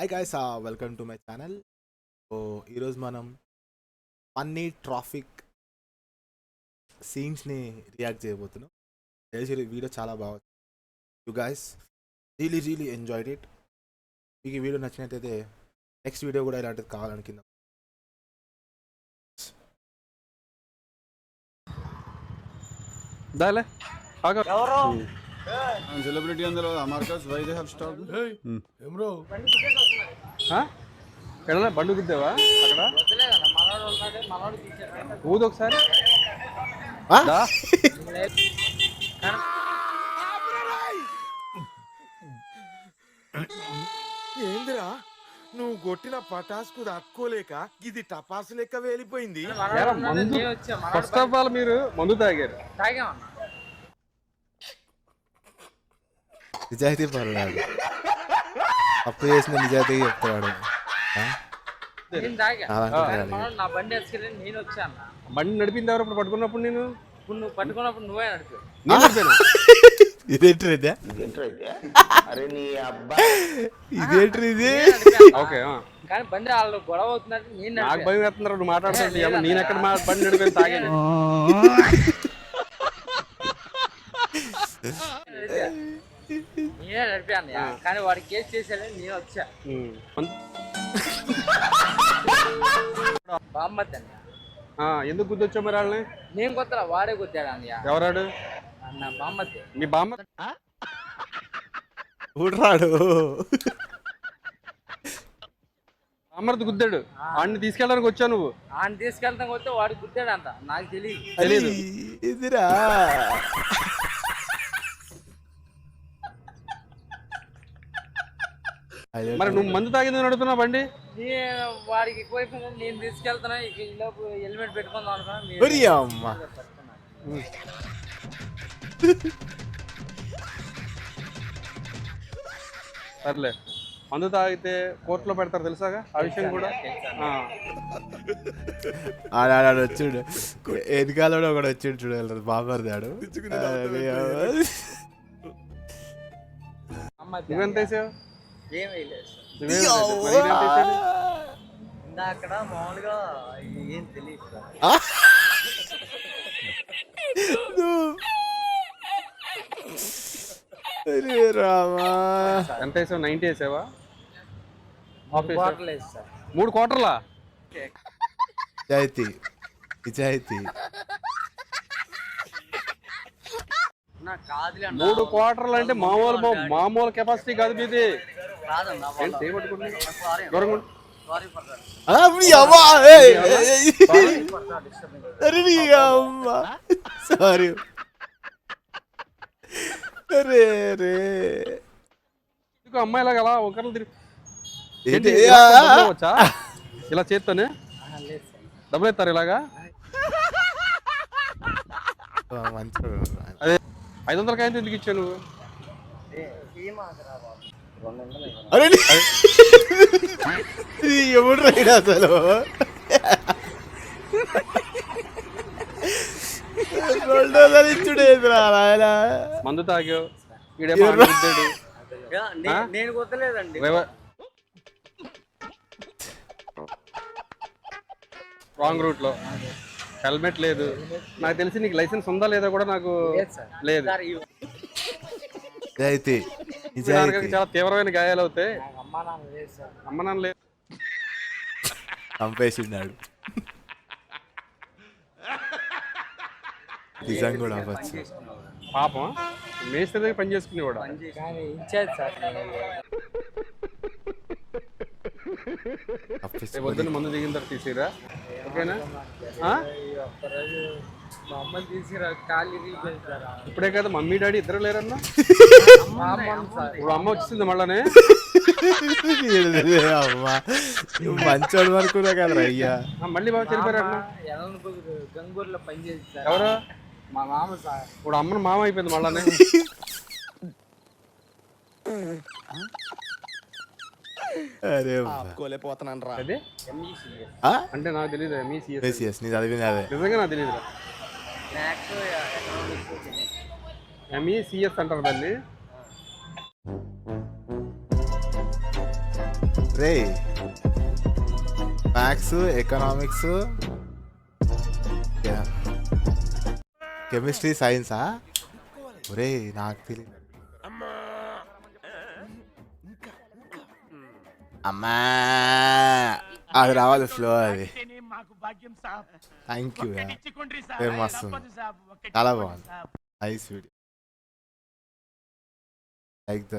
Hi guys, welcome to my channel. So ఈరోజు మనం funny traffic సీన్స్ని react చేయబోతున్నాం. తెలిసి వీడియో చాలా బాగుంది. You guys really enjoyed it. మీకు ఈ వీడియో నచ్చినట్టయితే నెక్స్ట్ వీడియో కూడా ఇలాంటిది కావాలని కింద Dale. Haga. Celebrity and the Marcus, why they have stopped? Bro ఎక్కడ బండు గుద్దావా అక్కడ ఊదు ఒకసారి దా. ఏందిరా నువ్వు కొట్టిన పటాస్కు తక్కువలేక ఇది టపాసు లెక్క వేలిపోయింది. ఏరా మందు ఫస్ట్ ఆఫ్ ఆల్ మీరు మందు తాగారు. నిజాయితీ పరుడు, అప్పు చేసిన నిజాయితీ చెప్తాడు. నా బండి వేసుకెళ్ళి నేను వచ్చాను. బండి నడిపింది ఎవరు పట్టుకున్నప్పుడు నేను నువ్వు పట్టుకున్నప్పుడు నువ్వే నడిపి. నేను నడిపాను. ఇదేంటి ఓకే కానీ బండి వాళ్ళు గొడవ అవుతున్నట్టు నేను నాకు భయం వేస్తున్నారు నువ్వు మాట్లాడుతున్నావు. నేను ఎక్కడ బండి నడిపాను తాగాను. నేనే నడిపాను. కానీ వాడికి కేసు చేసేయాలని నేను వచ్చా. బామ్మద్ది అన్న. ఎందుకు గుద్దొచ్చావు మరి వాళ్ళని? నేను కొత్తరా వాడే కొద్దాడు అన్నయ్య. ఎవరాడు? అన్న బామ్మద్ది. మీ బామ్మ ఊడరాడు. బామ్మర్ది గుద్దాడు. వాడిని తీసుకెళ్ళడానికి వచ్చావు నువ్వు. ఆయన తీసుకెళ్తాం కొస్తే వాడు గుద్దాడు అంట. నాకు తెలియదు. తెలీదు. ఇదిరా మరి నువ్వు మందు తాగింది నడుపుతున్నావు బండి. నేను వాడికి ఎక్కువైపోయిందని నేను తీసుకెళ్తున్నా. ఈలోపు హెల్మెట్ పెట్టుకుందాం అనుకున్నా. అమ్మ సర్లే, మందు తాగితే కోర్టులో పెడతారు తెలుసాగా ఆ విషయం కూడా. ఆడాడు వచ్చిండు, ఎన్నికాలో ఒకడు వచ్చిండు చూడాలి బాబర్దాడు. నువ్వెంత వేసావు? ఏం వేయలేదు. అక్కడ మామూలుగా ఏం తెలియదు. రామా ఎంత వేసావు? 90 వేసావా? 3 క్వార్టర్లా? నిజాయితీ 3 క్వార్టర్లు అంటే మామూలు కెపాసిటీ కాదు మీది. సారీ. అమ్మాయిలాగా అలా ఒకరు వచ్చా ఇలా చేత్తోనే డబ్బులు ఎత్తారు ఇలాగా? అదే 500 కాయంతో ఎందుకు ఇచ్చావు నువ్వు? అరే ఎవడు రైనా అసలు 200 ఇచ్చుడేదిరా ఆయన. మందు తాగావు, ఈడేమో గుద్దాడు. నేను కొత్తలేదండి. రాంగ్ రూట్ లో హెల్మెట్ లేదు. నాకు తెలిసి నీకు లైసెన్స్ ఉందా లేదా కూడా నాకు లేదు. చాలా తీవ్రమైన గాయాలు అవుతాయి. అమ్మ నాన్న లేదు, చంపేసినాడు. నిజం కూడా అవ్వచ్చు. పాపం మేస్త్రి దగ్గర పని చేసుకునేవాడు. వద్దని మందు దిగిన తర్వాత తీసిరా. ఓకేనా? మా అమ్మని తీసుకురా. కాళ్ళు ఇప్పుడే కదా మమ్మీ డాడీ ఇద్దరు లేరన్నా? ఇప్పుడు అమ్మ వచ్చింది మళ్ళానే. అమ్మా మంచోడు అనుకున్నా కదరా అయ్యా. మళ్ళీ బాగా చనిపోయారన్న. గంగూరులో పని చేస్తారు. ఎవరు? మా మామ సార్. ఇప్పుడు అమ్మను మామ అయిపోయింది మళ్ళానే. అరే కోలేపోతున్నాను రా. అదే అంటే నాకు తెలియదు. చదివింది అదే. నిజంగా నాకు తెలియదు. MECS అంటారు దాన్ని. రే మ్యాథ్స్ ఎకనామిక్స్ కెమిస్ట్రీ సైన్సా ఒరే నాకు తెలియదు అమ్మా అది రావాలి ఫ్లో అది థ్యాంక్ యూ మస్తు చాలా బాగుంది నైస్ వీడియో లైక్ ద